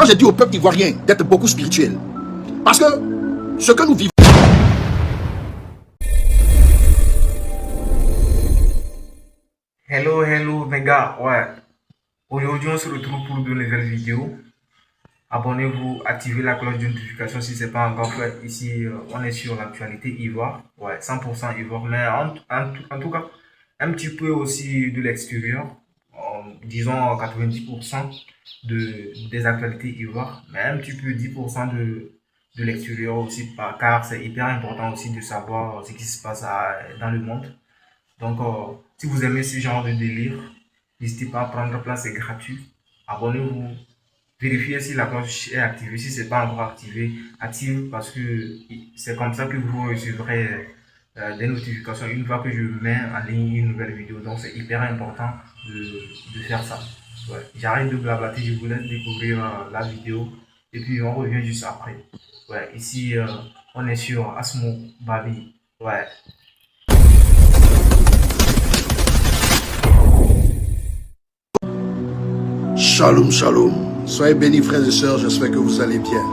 quand j'ai dit au peuple ivoirien d'être beaucoup spirituel, parce que ce que nous vivons, Hello mes gars, ouais. Aujourd'hui on se retrouve pour de nouvelles vidéos. Abonnez-vous, activez la cloche de notification si ce n'est pas encore fait. Ici on est sur l'actualité Ivoire, ouais, 100% Ivoire, mais en tout cas un petit peu aussi de l'extérieur, disons 90% des actualités Ivoire, mais un petit peu 10% de l'extérieur aussi, car c'est hyper important aussi de savoir ce qui se passe dans le monde. Donc, si vous aimez ce genre de délire, n'hésitez pas à prendre place, c'est gratuit. Abonnez-vous, vérifiez si la cloche est activée. Si ce n'est pas encore activé, active parce que c'est comme ça que vous recevrez des notifications une fois que je mets en ligne une nouvelle vidéo. Donc, c'est hyper important de faire ça. Ouais. J'arrête de blablater, je vous laisse découvrir la vidéo et puis on revient juste après. Ouais, ici, on est sur Asmo Babi. Ouais. Shalom, shalom. Soyez bénis, frères et sœurs, j'espère que vous allez bien.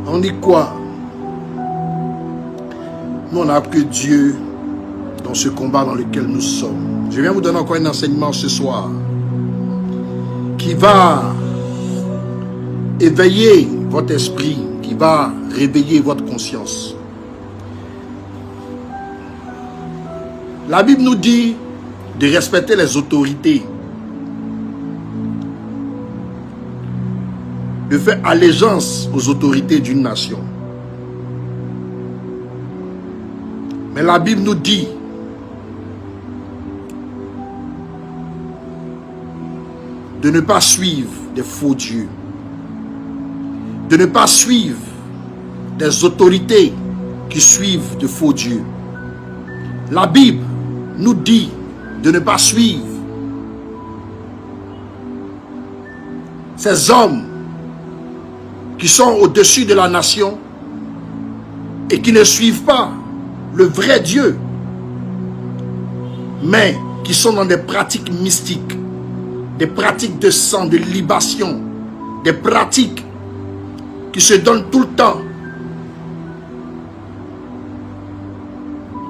On dit quoi? Nous, on n'a que Dieu dans ce combat dans lequel nous sommes. Je viens vous donner encore un enseignement ce soir qui va éveiller votre esprit, qui va réveiller votre conscience. La Bible nous dit de respecter les autorités, de faire allégeance aux autorités d'une nation. Mais la Bible nous dit de ne pas suivre des faux dieux, de ne pas suivre des autorités qui suivent de faux dieux. La Bible nous dit de ne pas suivre ces hommes qui sont au-dessus de la nation et qui ne suivent pas le vrai Dieu, mais qui sont dans des pratiques mystiques, des pratiques de sang, de libation, des pratiques qui se donnent tout le temps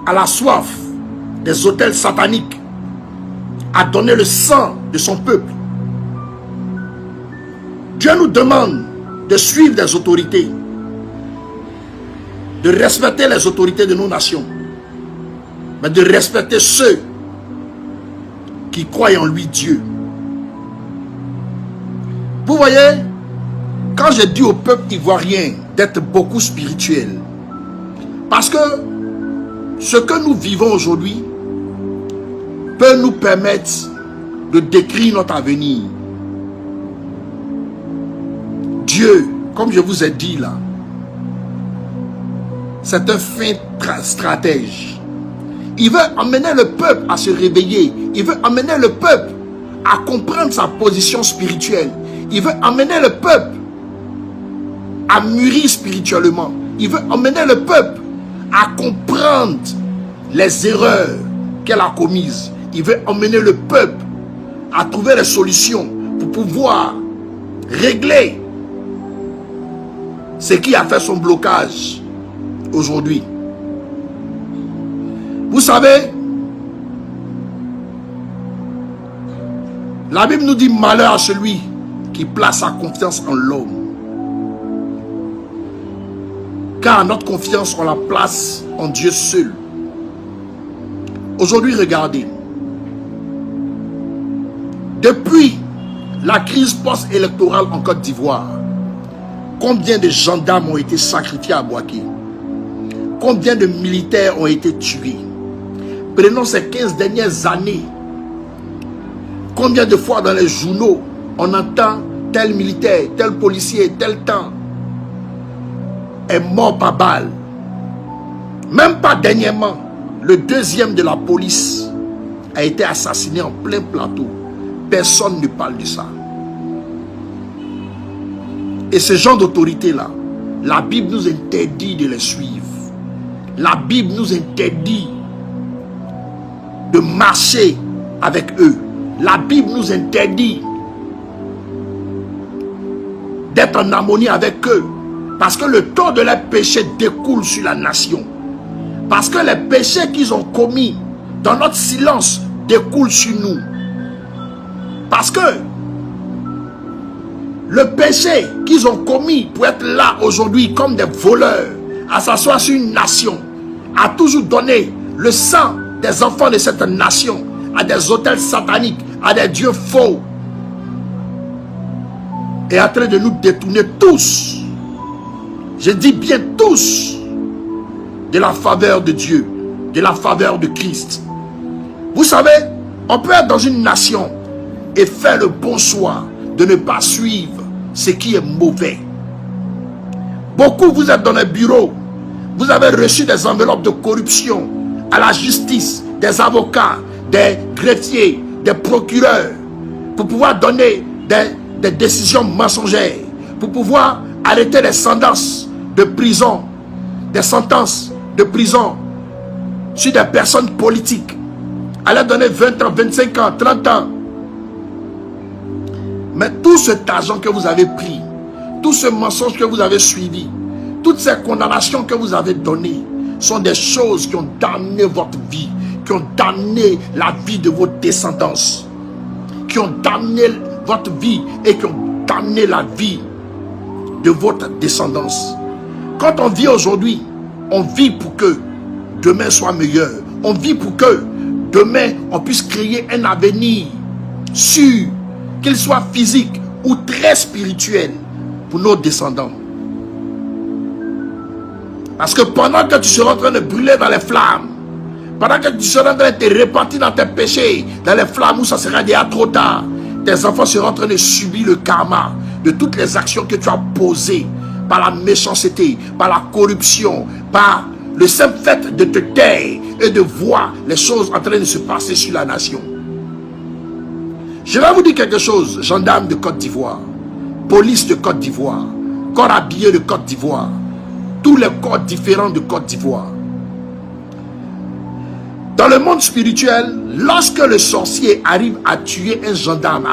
à la soif des autels sataniques, à donner le sang de son peuple. Dieu nous demande de suivre des autorités, de respecter les autorités de nos nations, mais de respecter ceux qui croient en lui, Dieu. Vous voyez, quand j'ai dit au peuple ivoirien d'être beaucoup spirituel, parce que ce que nous vivons aujourd'hui peut nous permettre de décrire notre avenir. Dieu, comme je vous ai dit là, c'est un fin stratège. Il veut amener le peuple à se réveiller. Il veut amener le peuple à comprendre sa position spirituelle. Il veut amener le peuple à mûrir spirituellement. Il veut amener le peuple à comprendre les erreurs qu'elle a commises. Il veut amener le peuple à trouver les solutions pour pouvoir régler ce qui a fait son blocage aujourd'hui. Vous savez, la Bible nous dit malheur à celui qui place sa confiance en l'homme. Car notre confiance, on la place en Dieu seul. Aujourd'hui, regardez. Depuis la crise post-électorale en Côte d'Ivoire, combien de gendarmes ont été sacrifiés à Bouaké? Combien de militaires ont été tués? Prenons ces 15 dernières années. Combien de fois dans les journaux, on entend tel militaire, tel policier, tel temps est mort par balle. Même pas dernièrement, le deuxième de la police a été assassiné en plein plateau. Personne ne parle de ça. Et ce genre d'autorité-là, la Bible nous interdit de les suivre. La Bible nous interdit de marcher avec eux. La Bible nous interdit d'être en harmonie avec eux. Parce que le taux de leurs péchés découle sur la nation. Parce que les péchés qu'ils ont commis dans notre silence découlent sur nous. Parce que le péché qu'ils ont commis pour être là aujourd'hui comme des voleurs, à s'asseoir sur une nation, a toujours donné le sang des enfants de cette nation à des autels sataniques, à des dieux faux, est en train de nous détourner tous, je dis bien tous, de la faveur de Dieu, de la faveur de Christ. Vous savez, on peut être dans une nation et faire le bon choix de ne pas suivre ce qui est mauvais. Beaucoup, vous êtes dans les bureaux, vous avez reçu des enveloppes de corruption à la justice, des avocats, des greffiers, des procureurs, pour pouvoir donner des décisions mensongères, pour pouvoir arrêter les sentences de prison, des sentences de prison sur des personnes politiques, à leur donner 20 ans, 25 ans, 30 ans. Mais tout cet argent que vous avez pris, tout ce mensonge que vous avez suivi, toutes ces condamnations que vous avez données, sont des choses qui ont damné votre vie, qui ont damné la vie de vos descendants, qui ont damné votre vie et qui ont damné la vie de votre descendance. Quand on vit aujourd'hui, on vit pour que demain soit meilleur. On vit pour que demain on puisse créer un avenir sûr, qu'il soit physique ou très spirituel pour nos descendants. Parce que pendant que tu seras en train de brûler dans les flammes, pendant que tu seras en train de te repentir dans tes péchés, dans les flammes où ça sera déjà trop tard, tes enfants seront en train de subir le karma de toutes les actions que tu as posées par la méchanceté, par la corruption, par le simple fait de te taire et de voir les choses en train de se passer sur la nation. Je vais vous dire quelque chose, gendarmes de Côte d'Ivoire, police de Côte d'Ivoire, corps habillé de Côte d'Ivoire, tous les corps différents de Côte d'Ivoire. Dans le monde spirituel, lorsque le sorcier arrive à tuer un gendarme,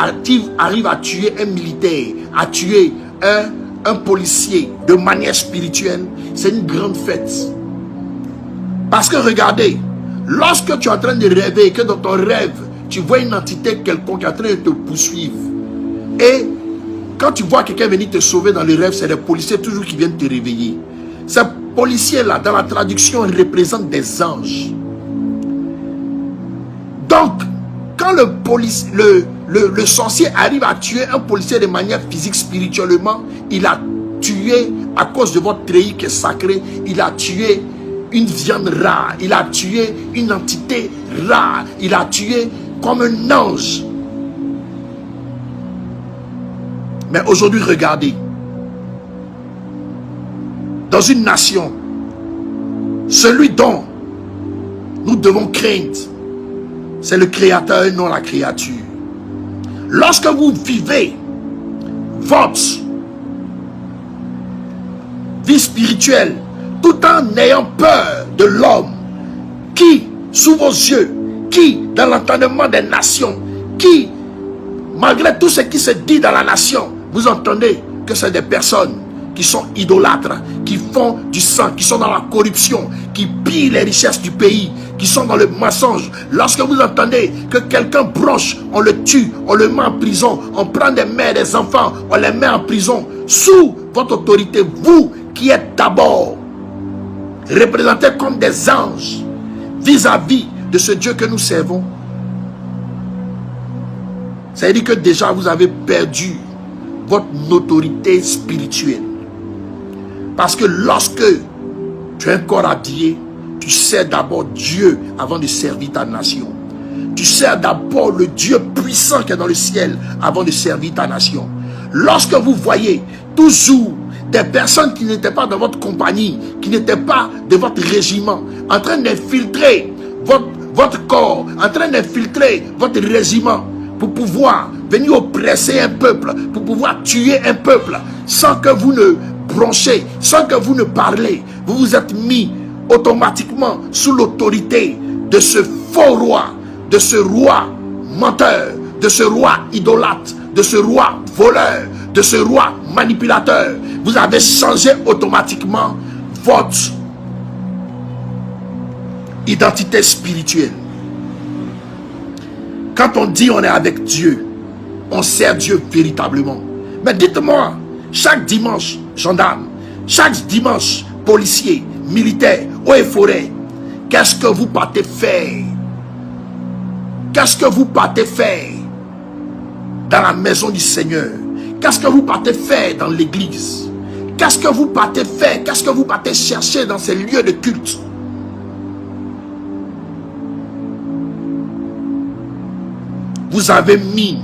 arrive à tuer un militaire, à tuer un policier de manière spirituelle, c'est une grande fête. Parce que regardez, lorsque tu es en train de rêver, que dans ton rêve, tu vois une entité quelconque qui est en train de te poursuivre, et quand tu vois quelqu'un venir te sauver dans le rêve, c'est les policiers toujours qui viennent te réveiller. Ces policiers-là, dans la traduction, représentent des anges. Donc, quand le sorcier arrive à tuer un policier de manière physique, spirituellement, il a tué, à cause de votre treillis qui est sacré, il a tué une viande rare, il a tué une entité rare, il a tué comme un ange. Mais aujourd'hui, regardez, dans une nation, celui dont nous devons craindre, c'est le Créateur et non la créature. Lorsque vous vivez votre vie spirituelle tout en ayant peur de l'homme qui, sous vos yeux, qui, dans l'entendement des nations, qui, malgré tout ce qui se dit dans la nation, vous entendez que c'est des personnes qui sont idolâtres, qui font du sang, qui sont dans la corruption, qui pillent les richesses du pays, qui sont dans le mensonge. Lorsque vous entendez que quelqu'un bronche, on le tue, on le met en prison, on prend des mères, des enfants, on les met en prison, sous votre autorité, vous qui êtes d'abord représentés comme des anges vis-à-vis de ce Dieu que nous servons, ça veut dire que déjà vous avez perdu votre autorité spirituelle. Parce que lorsque tu es un corps habillé, tu sers d'abord Dieu avant de servir ta nation. Tu sers d'abord le Dieu puissant qui est dans le ciel avant de servir ta nation. Lorsque vous voyez toujours des personnes qui n'étaient pas dans votre compagnie, qui n'étaient pas de votre régiment, en train d'infiltrer votre corps, en train d'infiltrer votre régiment, pour pouvoir venir oppresser un peuple, pour pouvoir tuer un peuple, sans que vous ne bronchez, sans que vous ne parlez, vous vous êtes mis automatiquement sous l'autorité de ce faux roi, de ce roi menteur, de ce roi idolâtre, de ce roi voleur, de ce roi manipulateur, vous avez changé automatiquement votre identité spirituelle. Quand on dit on est avec Dieu, on sert Dieu véritablement. Mais dites-moi, chaque dimanche, gendarme, chaque dimanche, policier, militaire, eaux et forêt, qu'est-ce que vous partez faire? Qu'est-ce que vous partez faire dans la maison du Seigneur? Qu'est-ce que vous partez faire dans l'église? Qu'est-ce que vous partez faire? Qu'est-ce que vous partez chercher dans ces lieux de culte? Vous avez mis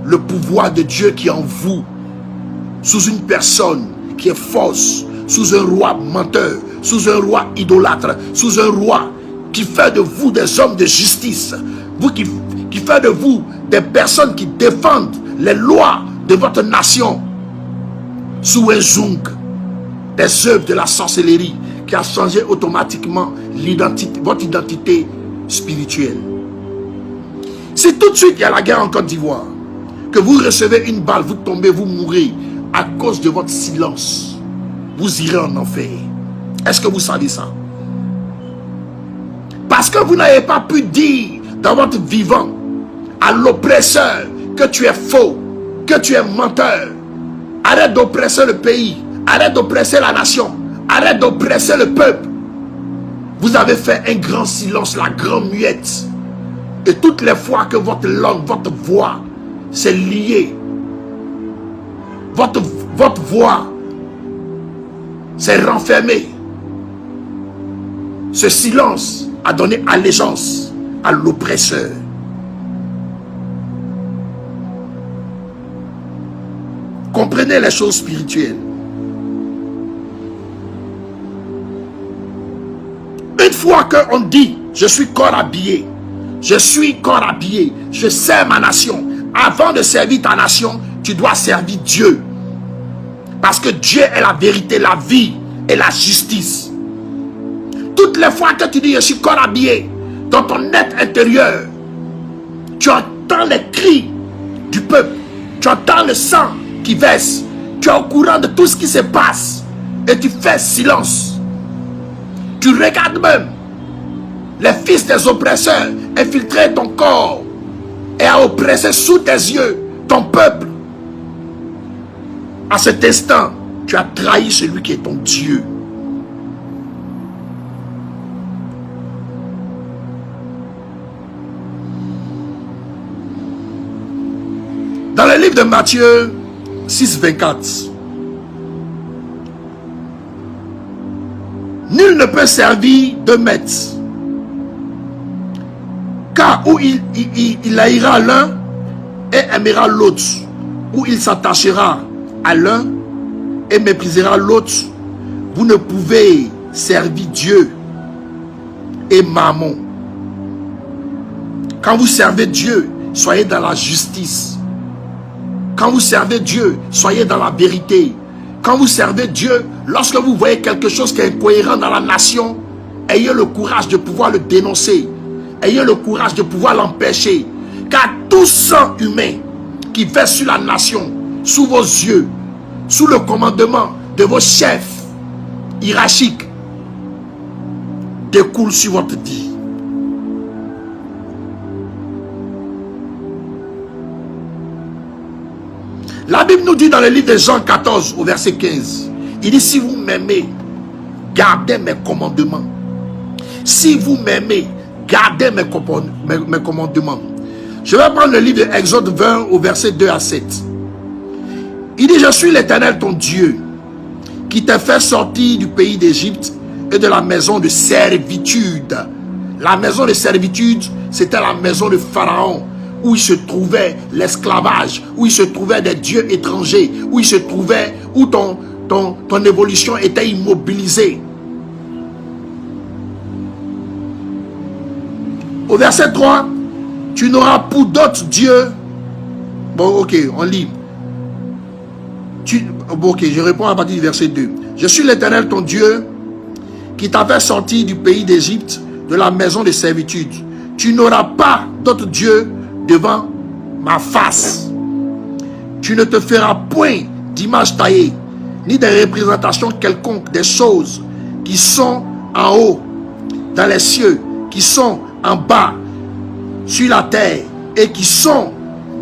le pouvoir de Dieu qui est en vous sous une personne qui est fausse, sous un roi menteur, sous un roi idolâtre, sous un roi qui fait de vous des hommes de justice, vous qui fait de vous des personnes qui défendent les lois de votre nation, sous un zouk, des œuvres de la sorcellerie qui a changé automatiquement votre identité spirituelle. Si tout de suite il y a la guerre en Côte d'Ivoire, que vous recevez une balle, vous tombez, vous mourrez à cause de votre silence, vous irez en enfer. Est-ce que vous savez ça? Parce que vous n'avez pas pu dire dans votre vivant à l'oppresseur que tu es faux, que tu es menteur. Arrête d'oppresser le pays, arrête d'oppresser la nation, arrête d'oppresser le peuple. Vous avez fait un grand silence, la grande muette. Et toutes les fois que votre langue, votre voix s'est liée, votre voix s'est renfermée, ce silence a donné allégeance à l'oppresseur. Comprenez les choses spirituelles. Une fois qu'on dit, je suis corps habillé, je suis corps habillé, je sers ma nation. Avant de servir ta nation, tu dois servir Dieu. Parce que Dieu est la vérité, la vie et la justice. Toutes les fois que tu dis je suis corps habillé, dans ton être intérieur, tu entends les cris du peuple, tu entends le sang qui verse, tu es au courant de tout ce qui se passe et tu fais silence. Tu regardes même les fils des oppresseurs infiltrer ton corps et à oppresser sous tes yeux ton peuple. À cet instant, tu as trahi celui qui est ton Dieu. Dans le livre de Matthieu 6, 24, nul ne peut servir deux maîtres, car où il haïra l'un et aimera l'autre, ou il s'attachera à l'un et méprisera l'autre. Vous ne pouvez servir Dieu et Mammon. Quand vous servez Dieu, soyez dans la justice. Quand vous servez Dieu, soyez dans la vérité. Quand vous servez Dieu, lorsque vous voyez quelque chose qui est incohérent dans la nation, ayez le courage de pouvoir le dénoncer. Ayez le courage de pouvoir l'empêcher. Car tout sang humain qui verse sur la nation, sous vos yeux, sous le commandement de vos chefs hiérarchiques, découle sur votre vie. La Bible nous dit dans le livre de Jean 14 au verset 15, il dit: si vous m'aimez, gardez mes commandements. Si vous m'aimez, gardez mes commandements. Je vais prendre le livre de Exode 20 au verset 2 à 7. Il dit: je suis l'Éternel ton Dieu, qui t'a fait sortir du pays d'Égypte et de la maison de servitude. La maison de servitude, c'était la maison de Pharaon, où il se trouvait l'esclavage, où il se trouvait des dieux étrangers, où il se trouvait, où ton évolution était immobilisée. Au verset 3, tu n'auras pour d'autres dieux. Bon, ok, on lit. Ok, je réponds à partir du verset 2. Je suis l'Éternel ton Dieu, qui t'avait sorti du pays d'Égypte, de la maison de servitude. Tu n'auras pas d'autres dieux devant ma face. Tu ne te feras point d'images taillées, ni des représentations quelconques des choses qui sont en haut, dans les cieux, qui sont en bas, sur la terre, et qui sont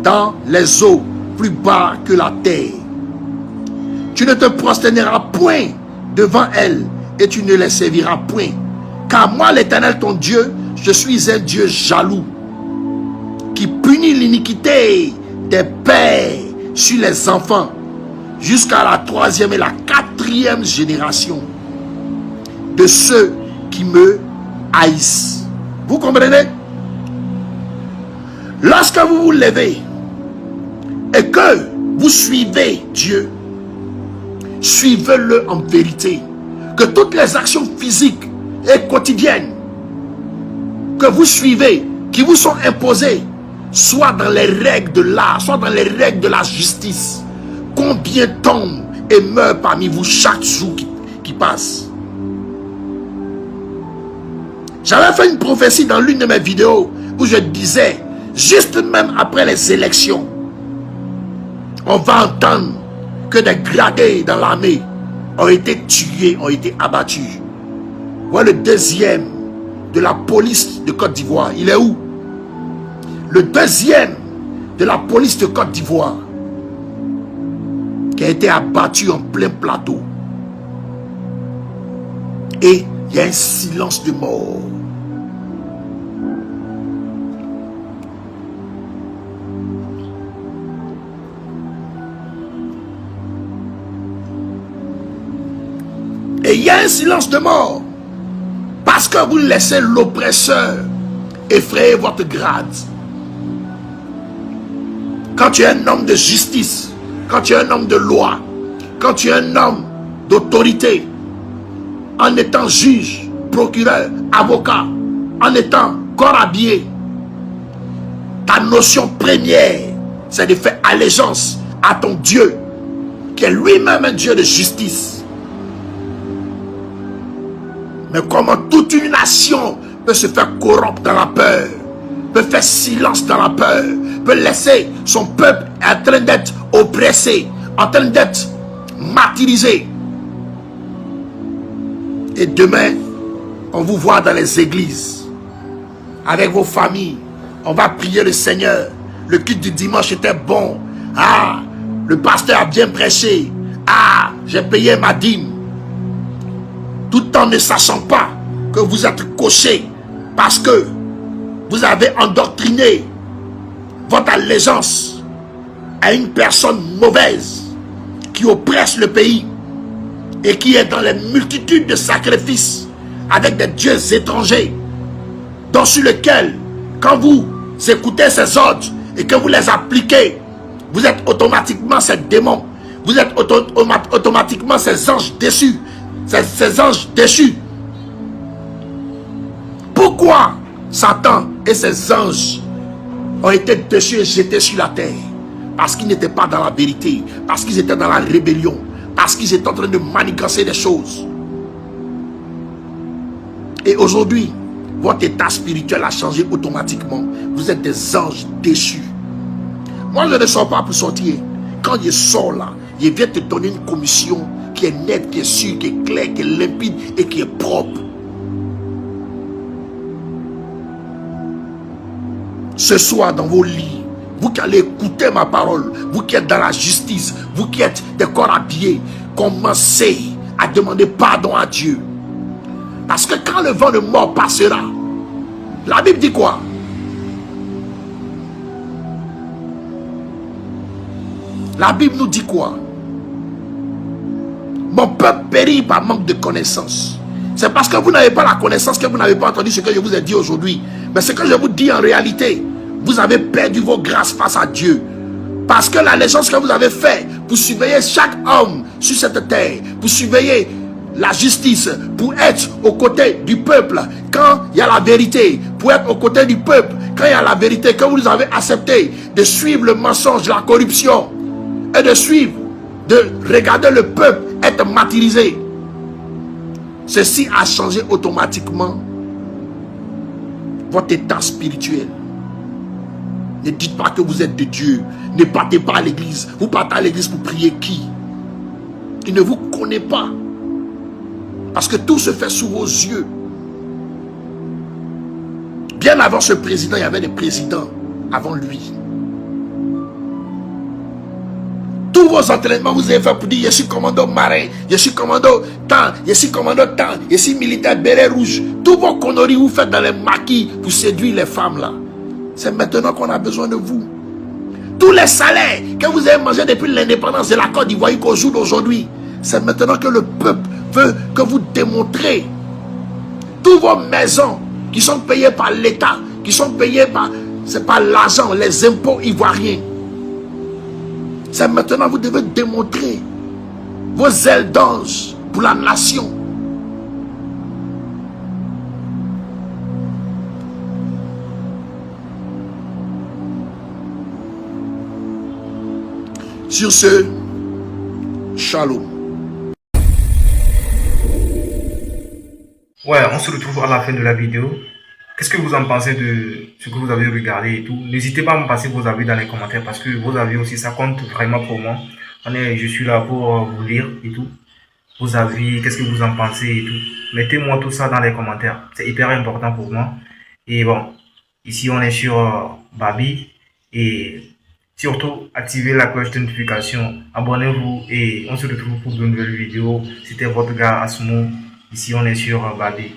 dans les eaux, plus bas que la terre. Tu ne te prosterneras point devant elles, et tu ne les serviras point. Car moi, l'Éternel, ton Dieu, je suis un Dieu jaloux, qui punit l'iniquité des pères sur les enfants, jusqu'à la 3e et la 4e génération de ceux qui me haïssent. Vous comprenez? Lorsque vous vous levez et que vous suivez Dieu, suivez-le en vérité. Que toutes les actions physiques et quotidiennes que vous suivez, qui vous sont imposées, soient dans les règles de l'art, soit dans les règles de la justice. Combien tombent et meurent parmi vous chaque jour qui passe? J'avais fait une prophétie dans l'une de mes vidéos où je disais, juste même après les élections, on va entendre que des gradés dans l'armée ont été tués, ont été abattus. Voilà le deuxième de la police de Côte d'Ivoire. Il est où? Le deuxième de la police de Côte d'Ivoire qui a été abattu en plein plateau. Et il y a un silence de mort. Et il y a un silence de mort. Parce que vous laissez l'oppresseur effrayer votre grade. Quand tu es un homme de justice, quand tu es un homme de loi, quand tu es un homme d'autorité, en étant juge, procureur, avocat, en étant corps habillé, ta notion première, c'est de faire allégeance à ton Dieu, qui est lui-même un Dieu de justice. Mais comment toute une nation peut se faire corrompre dans la peur, peut faire silence dans la peur, peut laisser son peuple en train d'être oppressé, en train d'être martyrisé. Et demain, on vous voit dans les églises, avec vos familles, on va prier le Seigneur. Le culte du dimanche était bon. Ah, le pasteur a bien prêché. Ah, j'ai payé ma dîme. Tout en ne sachant pas que vous êtes coché parce que vous avez endoctriné votre allégeance à une personne mauvaise qui oppresse le pays et qui est dans les multitudes de sacrifices avec des dieux étrangers, dont sur lesquels, quand vous écoutez ces ordres et que vous les appliquez, vous êtes automatiquement ces démons, vous êtes automatiquement ces anges déçus. Ces anges déchus. Pourquoi Satan et ses anges ont été déchus et jetés sur la terre? Parce qu'ils n'étaient pas dans la vérité, parce qu'ils étaient dans la rébellion, parce qu'ils étaient en train de manigancer des choses. Et aujourd'hui, votre état spirituel a changé automatiquement. Vous êtes des anges déchus. Moi, je ne sors pas pour sortir. Quand je sors là, je viens te donner une commission qui est nette, qui est sûre, qui est claire, qui est limpide et qui est propre. Ce soir, dans vos lits, vous qui allez écouter ma parole, vous qui êtes dans la justice, vous qui êtes des corps habillés, commencez à demander pardon à Dieu. Parce que quand le vent de mort passera, la Bible dit quoi? La Bible nous dit quoi? Mon peuple périt par manque de connaissance. C'est parce que vous n'avez pas la connaissance que vous n'avez pas entendu ce que je vous ai dit aujourd'hui. Mais ce que je vous dis en réalité, vous avez perdu vos grâces face à Dieu. Parce que l'allégeance que vous avez faite pour surveiller chaque homme sur cette terre, pour surveiller la justice, pour être aux côtés du peuple quand il y a la vérité, pour être aux côtés du peuple quand il y a la vérité, quand vous avez accepté de suivre le mensonge, la corruption, et de suivre, de regarder le peuple être martyrisé. Ceci a changé automatiquement votre état spirituel. Ne dites pas que vous êtes de Dieu. Ne partez pas à l'église. Vous partez à l'église pour prier qui? Il ne vous connaît pas. Parce que tout se fait sous vos yeux. Bien avant ce président, il y avait des présidents avant lui. Tous vos entraînements, vous avez fait pour dire, je suis commando marin, je suis commando temps, je suis commando temps, je suis militaire béret rouge. Tous vos conneries vous faites dans les maquis pour séduire les femmes là. C'est maintenant qu'on a besoin de vous. Tous les salaires que vous avez mangés depuis l'indépendance de la Côte d'Ivoire qu'au jour d'aujourd'hui, c'est maintenant que le peuple veut que vous démontrez. Toutes vos maisons qui sont payées par l'État, qui sont payées par, c'est pas l'argent, les impôts ivoiriens. C'est maintenant que vous devez démontrer vos ailes d'ange pour la nation. Sur ce, shalom. Ouais, on se retrouve à la fin de la vidéo. Qu'est-ce que vous en pensez de ce que vous avez regardé et tout? N'hésitez pas à me passer vos avis dans les commentaires parce que vos avis aussi, ça compte vraiment pour moi. Je suis là pour vous lire et tout. Vos avis, qu'est-ce que vous en pensez et tout. Mettez-moi tout ça dans les commentaires. C'est hyper important pour moi. Et bon, ici on est sur Babi. Et surtout, activez la cloche de notification. Abonnez-vous et on se retrouve pour de nouvelles vidéos. C'était votre gars Asmo. Ici on est sur Babi.